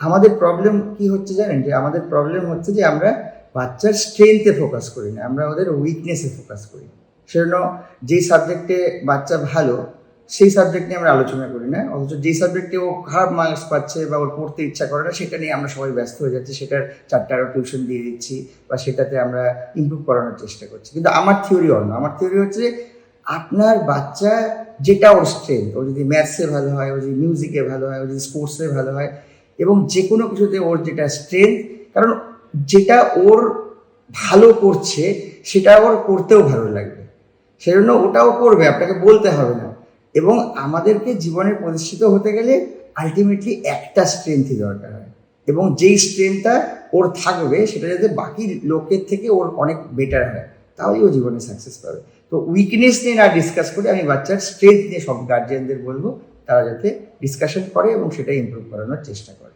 আমাদের প্রবলেম কি হচ্ছে জানেন, যে আমাদের প্রবলেম হচ্ছে যে আমরা বাচ্চার স্ট্রেংথে ফোকাস করি না, আমরা ওদের উইকনেসে ফোকাস করি। সেজন্য যেই সাবজেক্টে বাচ্চা ভালো সেই সাবজেক্ট নিয়ে আমরা আলোচনা করি না, অথচ যেই সাবজেক্টে ও খারাপ মার্কস পাচ্ছে বা ওর পড়তে ইচ্ছা করে না সেটা নিয়ে আমরা সবাই ব্যস্ত হয়ে যাচ্ছি, সেটার 4টা আরও টিউশন দিয়ে দিচ্ছি বা সেটাতে আমরা ইমপ্রুভ করানোর চেষ্টা করছি। কিন্তু আমার থিওরি অন্য, আমার থিওরি হচ্ছে আপনার বাচ্চা যেটা ওর স্ট্রেংথ, ও যদি ম্যাথসে ভালো হয়, ও যদি মিউজিকে ভালো হয়, ও যদি স্পোর্টসে ভালো হয়, এবং যে কোনো কিছুতে ওর যেটা স্ট্রেংথ, কারণ যেটা ওর ভালো করছে সেটা ওর করতেও ভালো লাগবে, সেজন্য ওটাও করবে, আপনাকে বলতে হবে না। এবং আমাদেরকে জীবনে প্রতিষ্ঠিত হতে গেলে আলটিমেটলি একটা স্ট্রেংথই দরকার হয়, এবং যেই স্ট্রেংথটা ওর থাকবে সেটা যাতে বাকি লোকের থেকে ওর অনেক বেটার হয়, তাহলেই ও জীবনে সাকসেস পাবে। তো উইকনেস নিয়ে না ডিসকাস করে আমি বাচ্চার স্ট্রেংথ নিয়ে সব গার্জিয়ানদের বলবো তারা যাতে ডিসকাশন করে এবং সেটা ইমপ্রুভ করানোর চেষ্টা করে।